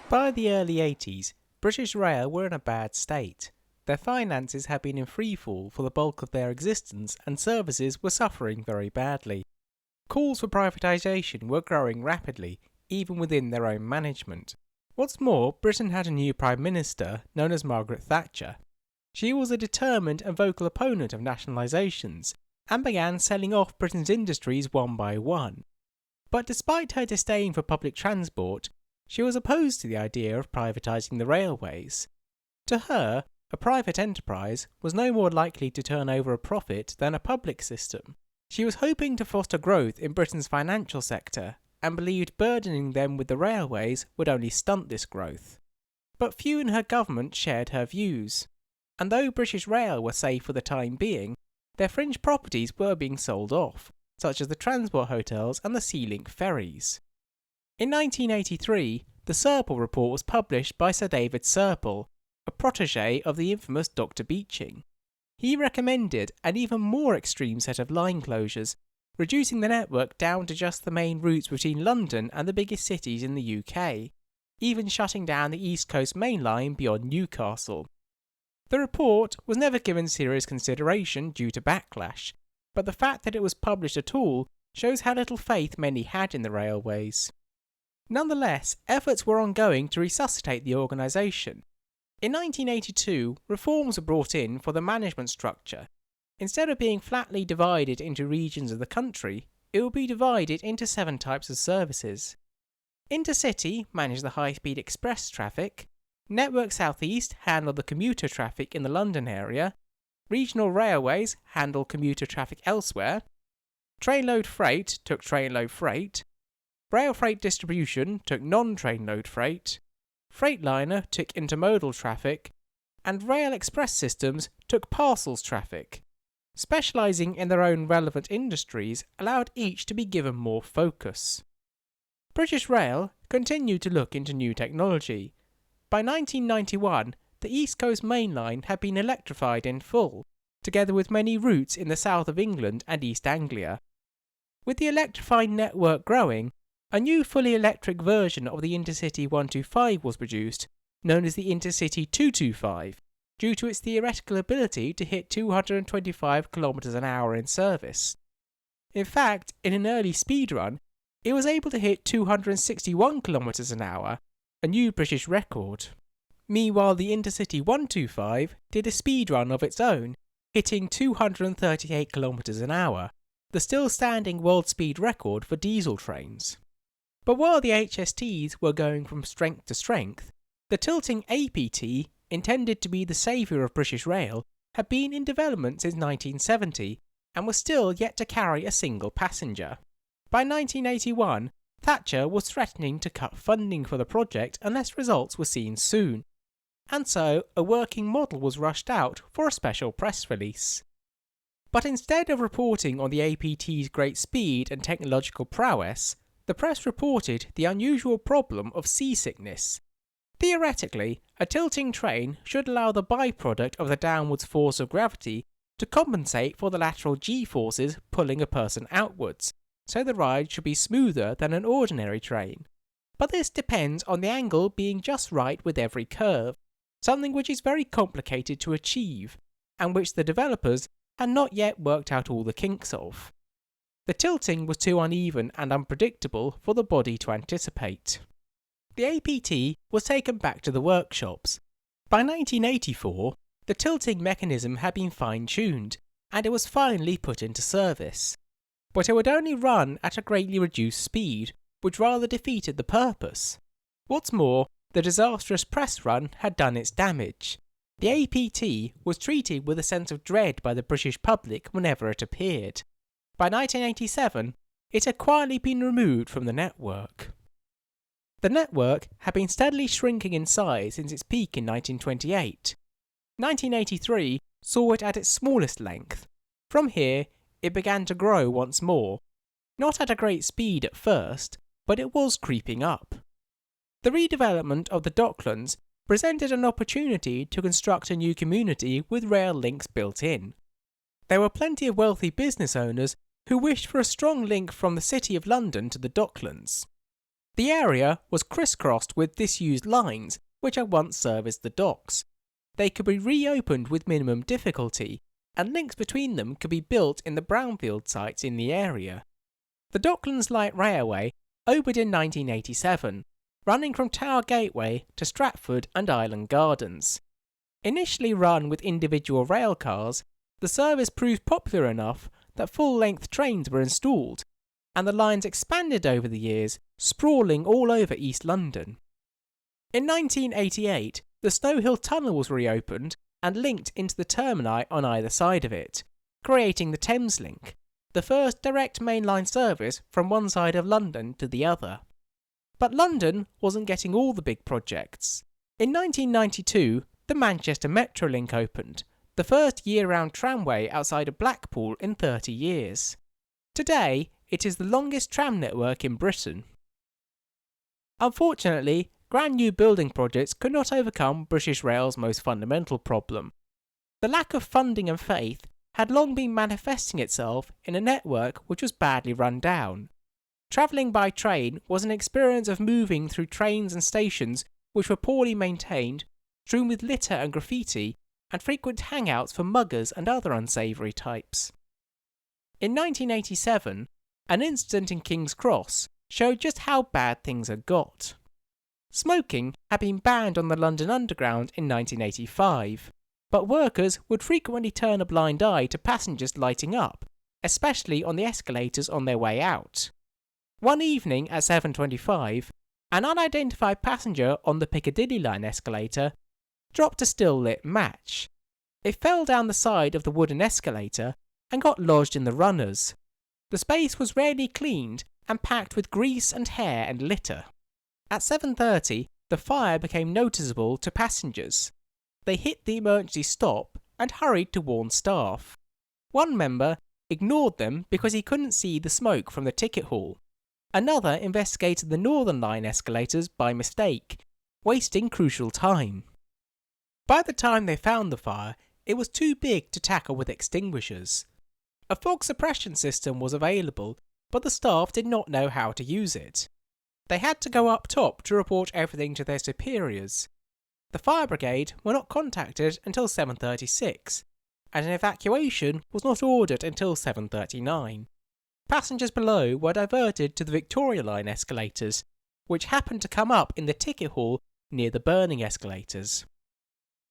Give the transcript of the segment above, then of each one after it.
By the early 80s, British Rail were in a bad state. Their finances had been in freefall for the bulk of their existence and services were suffering very badly. Calls for privatisation were growing rapidly, even within their own management. What's more, Britain had a new Prime Minister known as Margaret Thatcher. She was a determined and vocal opponent of nationalisations and began selling off Britain's industries one by one. But despite her disdain for public transport, she was opposed to the idea of privatising the railways. To her, a private enterprise was no more likely to turn over a profit than a public system. She was hoping to foster growth in Britain's financial sector and believed burdening them with the railways would only stunt this growth. But few in her government shared her views. And though British Rail were safe for the time being, their fringe properties were being sold off, such as the transport hotels and the Sea-Link ferries. In 1983, the Serpell Report was published by Sir David Serpell, a protégé of the infamous Dr. Beeching. He recommended an even more extreme set of line closures, reducing the network down to just the main routes between London and the biggest cities in the UK, even shutting down the East Coast Main Line beyond Newcastle. The report was never given serious consideration due to backlash, but the fact that it was published at all shows how little faith many had in the railways. Nonetheless, efforts were ongoing to resuscitate the organisation. In 1982, reforms were brought in for the management structure. Instead of being flatly divided into regions of the country, it will be divided into 7 types of services. Intercity managed the high-speed express traffic, Network South East handled the commuter traffic in the London area, regional railways handled commuter traffic elsewhere, trainload freight took trainload freight, rail freight distribution took non-trainload freight, Freightliner took intermodal traffic, and rail express systems took parcels traffic. Specialising in their own relevant industries allowed each to be given more focus. British Rail continued to look into new technology. By 1991, the East Coast Main Line had been electrified in full, together with many routes in the south of England and East Anglia. With the electrified network growing, a new fully electric version of the Intercity 125 was produced, known as the Intercity 225, due to its theoretical ability to hit 225 km an hour in service. In fact, in an early speed run, it was able to hit 261 km an hour, a new British record. Meanwhile, the Intercity 125 did a speed run of its own, hitting 238 km an hour, the still standing world speed record for diesel trains. But while the HSTs were going from strength to strength, the tilting APT, intended to be the saviour of British Rail, had been in development since 1970 and was still yet to carry a single passenger. By 1981, Thatcher was threatening to cut funding for the project unless results were seen soon, and so a working model was rushed out for a special press release. But instead of reporting on the APT's great speed and technological prowess, the press reported the unusual problem of seasickness. Theoretically, a tilting train should allow the byproduct of the downwards force of gravity to compensate for the lateral g-forces pulling a person outwards, so the ride should be smoother than an ordinary train. But this depends on the angle being just right with every curve, something which is very complicated to achieve, and which the developers had not yet worked out all the kinks of. The tilting was too uneven and unpredictable for the body to anticipate. The APT was taken back to the workshops. By 1984, the tilting mechanism had been fine-tuned, and it was finally put into service. But it would only run at a greatly reduced speed, which rather defeated the purpose. What's more, the disastrous press run had done its damage. The APT was treated with a sense of dread by the British public whenever it appeared. By 1987, it had quietly been removed from the network. The network had been steadily shrinking in size since its peak in 1928. 1983 saw it at its smallest length. From here, it began to grow once more, not at a great speed at first, but it was creeping up. The redevelopment of the Docklands presented an opportunity to construct a new community with rail links built in. There were plenty of wealthy business owners who wished for a strong link from the City of London to the Docklands. The area was crisscrossed with disused lines which had once serviced the docks. They could be reopened with minimum difficulty, and links between them could be built in the brownfield sites in the area. The Docklands Light Railway opened in 1987, running from Tower Gateway to Stratford and Island Gardens. Initially run with individual rail cars, the service proved popular enough that full-length trains were installed, and the lines expanded over the years, sprawling all over East London. In 1988, the Snow Hill Tunnel was reopened and linked into the termini on either side of it, creating the Thameslink, the first direct mainline service from one side of London to the other. But London wasn't getting all the big projects. In 1992, the Manchester Metrolink opened, the first year-round tramway outside of Blackpool in 30 years. Today, it is the longest tram network in Britain. Unfortunately, grand new building projects could not overcome British Rail's most fundamental problem. The lack of funding and faith had long been manifesting itself in a network which was badly run down. Travelling by train was an experience of moving through trains and stations which were poorly maintained, strewn with litter and graffiti, and frequent hangouts for muggers and other unsavoury types. In 1987, an incident in King's Cross showed just how bad things had got. Smoking had been banned on the London Underground in 1985, but workers would frequently turn a blind eye to passengers lighting up, especially on the escalators on their way out. One evening at 7:25, an unidentified passenger on the Piccadilly line escalator dropped a still-lit match. It fell down the side of the wooden escalator and got lodged in the runners. The space was rarely cleaned and packed with grease and hair and litter. At 7:30, the fire became noticeable to passengers. They hit the emergency stop and hurried to warn staff. One member ignored them because he couldn't see the smoke from the ticket hall. Another investigated the Northern Line escalators by mistake, wasting crucial time. By the time they found the fire, it was too big to tackle with extinguishers. A fog suppression system was available, but the staff did not know how to use it. They had to go up top to report everything to their superiors. The fire brigade were not contacted until 7:36, and an evacuation was not ordered until 7:39. Passengers below were diverted to the Victoria Line escalators, which happened to come up in the ticket hall near the burning escalators.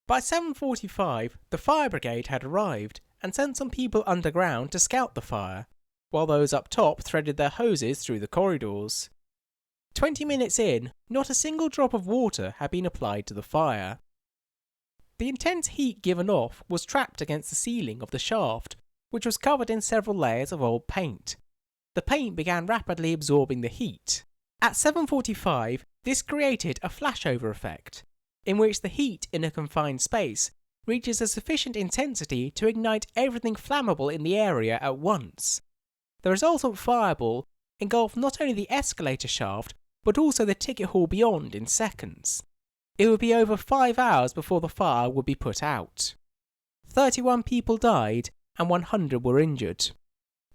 By 7:45, the fire brigade had arrived and sent some people underground to scout the fire, while those up top threaded their hoses through the corridors. 20 minutes in, not a single drop of water had been applied to the fire. The intense heat given off was trapped against the ceiling of the shaft, which was covered in several layers of old paint. The paint began rapidly absorbing the heat. At 7:45, this created a flashover effect, in which the heat in a confined space reaches a sufficient intensity to ignite everything flammable in the area at once. The resultant fireball engulfed not only the escalator shaft, but also the ticket hall beyond in seconds. It would be over 5 hours before the fire would be put out. 31 people died and 100 were injured.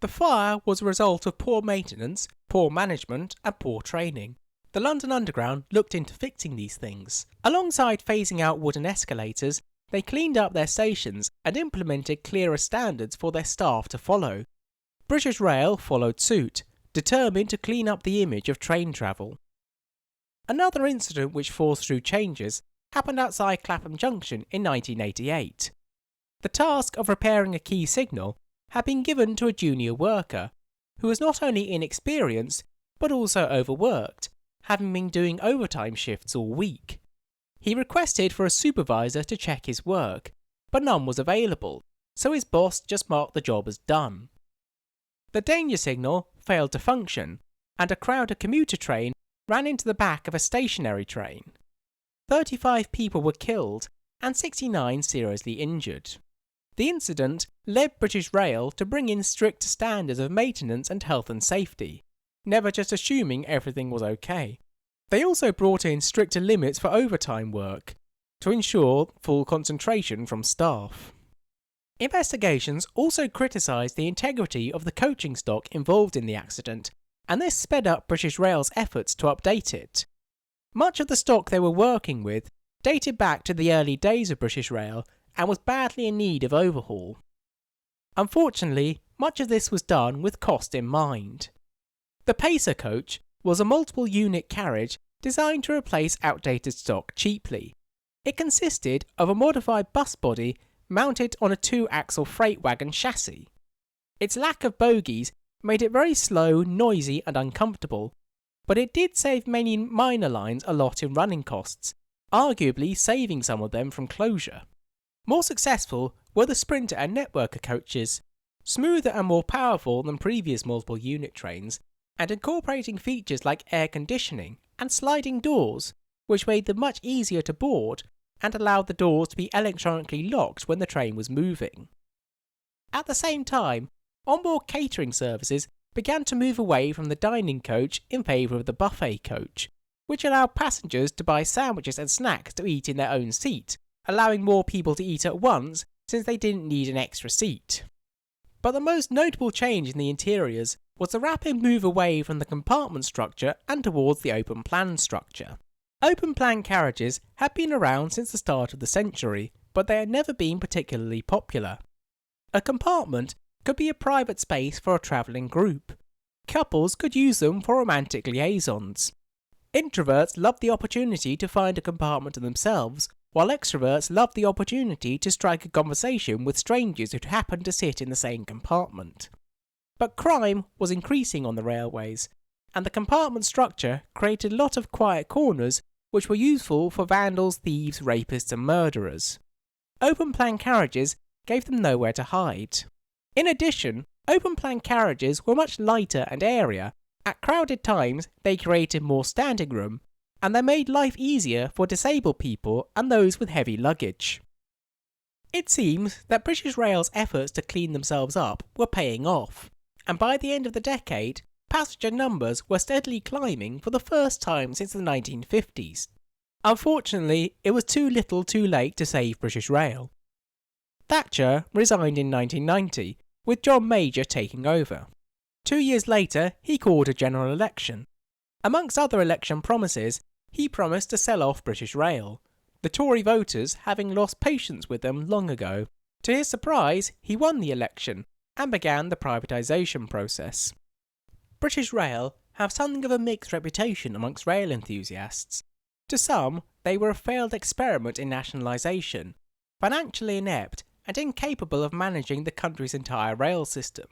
The fire was a result of poor maintenance, poor management, and poor training. The London Underground looked into fixing these things. Alongside phasing out wooden escalators, they cleaned up their stations and implemented clearer standards for their staff to follow. British Rail followed suit, determined to clean up the image of train travel. Another incident which forced through changes happened outside Clapham Junction in 1988. The task of repairing a key signal had been given to a junior worker, who was not only inexperienced, but also overworked, having been doing overtime shifts all week. He requested for a supervisor to check his work, but none was available, so his boss just marked the job as done. The danger signal failed to function, and a crowded commuter train ran into the back of a stationary train. 35 people were killed and 69 seriously injured. The incident led British Rail to bring in stricter standards of maintenance and health and safety, never just assuming everything was okay. They also brought in stricter limits for overtime work to ensure full concentration from staff. Investigations also criticised the integrity of the coaching stock involved in the accident and this sped up British Rail's efforts to update it. Much of the stock they were working with dated back to the early days of British Rail and was badly in need of overhaul. Unfortunately, much of this was done with cost in mind. The Pacer coach was a multiple unit carriage designed to replace outdated stock cheaply. It consisted of a modified bus body mounted on a 2-axle freight wagon chassis. Its lack of bogies made it very slow, noisy and uncomfortable, but it did save many minor lines a lot in running costs, arguably saving some of them from closure. More successful were the Sprinter and Networker coaches, smoother and more powerful than previous multiple unit trains, and incorporating features like air conditioning and sliding doors, which made them much easier to board and allowed the doors to be electronically locked when the train was moving. At the same time, onboard catering services began to move away from the dining coach in favour of the buffet coach, which allowed passengers to buy sandwiches and snacks to eat in their own seat, allowing more people to eat at once since they didn't need an extra seat. But the most notable change in the interiors was the rapid move away from the compartment structure and towards the open plan structure. Open plan carriages had been around since the start of the century, but they had never been particularly popular. A compartment could be a private space for a travelling group. Couples could use them for romantic liaisons. Introverts loved the opportunity to find a compartment to themselves, while extroverts loved the opportunity to strike a conversation with strangers who happened to sit in the same compartment. But crime was increasing on the railways, and the compartment structure created a lot of quiet corners which were useful for vandals, thieves, rapists and murderers. Open plan carriages gave them nowhere to hide. In addition, open plan carriages were much lighter and airier. At crowded times they created more standing room, and they made life easier for disabled people and those with heavy luggage. It seems that British Rail's efforts to clean themselves up were paying off, and by the end of the decade, passenger numbers were steadily climbing for the first time since the 1950s. Unfortunately, it was too little too late to save British Rail. Thatcher resigned in 1990, with John Major taking over. 2 years later, he called a general election. Amongst other election promises, he promised to sell off British Rail, the Tory voters having lost patience with them long ago. To his surprise, he won the election and began the privatisation process. British Rail have something of a mixed reputation amongst rail enthusiasts. To some, they were a failed experiment in nationalisation, financially inept and incapable of managing the country's entire rail system.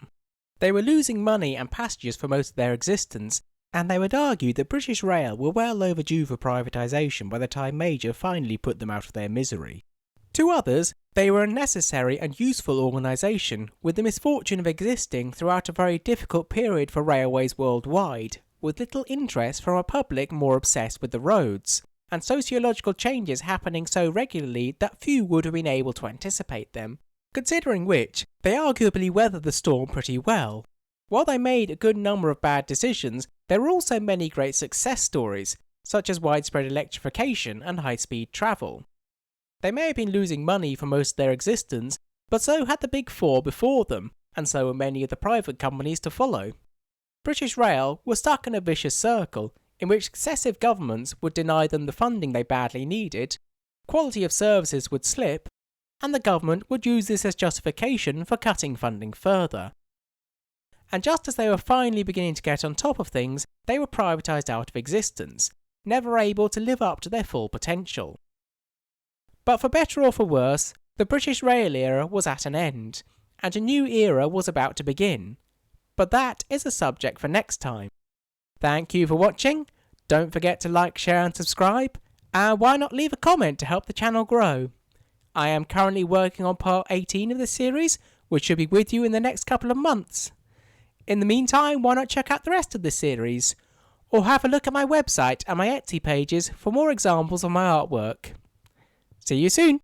They were losing money and passengers for most of their existence, and they would argue that British Rail were well overdue for privatisation by the time Major finally put them out of their misery. To others, they were a necessary and useful organisation with the misfortune of existing throughout a very difficult period for railways worldwide, with little interest from a public more obsessed with the roads, and sociological changes happening so regularly that few would have been able to anticipate them, considering which they arguably weathered the storm pretty well. While they made a good number of bad decisions, there were also many great success stories, such as widespread electrification and high-speed travel. They may have been losing money for most of their existence, but so had the Big Four before them, and so were many of the private companies to follow. British Rail was stuck in a vicious circle, in which successive governments would deny them the funding they badly needed, quality of services would slip, and the government would use this as justification for cutting funding further. And just as they were finally beginning to get on top of things, they were privatised out of existence, never able to live up to their full potential. But for better or for worse, the British Rail era was at an end, and a new era was about to begin. But that is a subject for next time. Thank you for watching, don't forget to like, share and subscribe, and why not leave a comment to help the channel grow. I am currently working on part 18 of this series, which should be with you in the next couple of months. In the meantime, why not check out the rest of this series, or have a look at my website and my Etsy pages for more examples of my artwork. See you soon!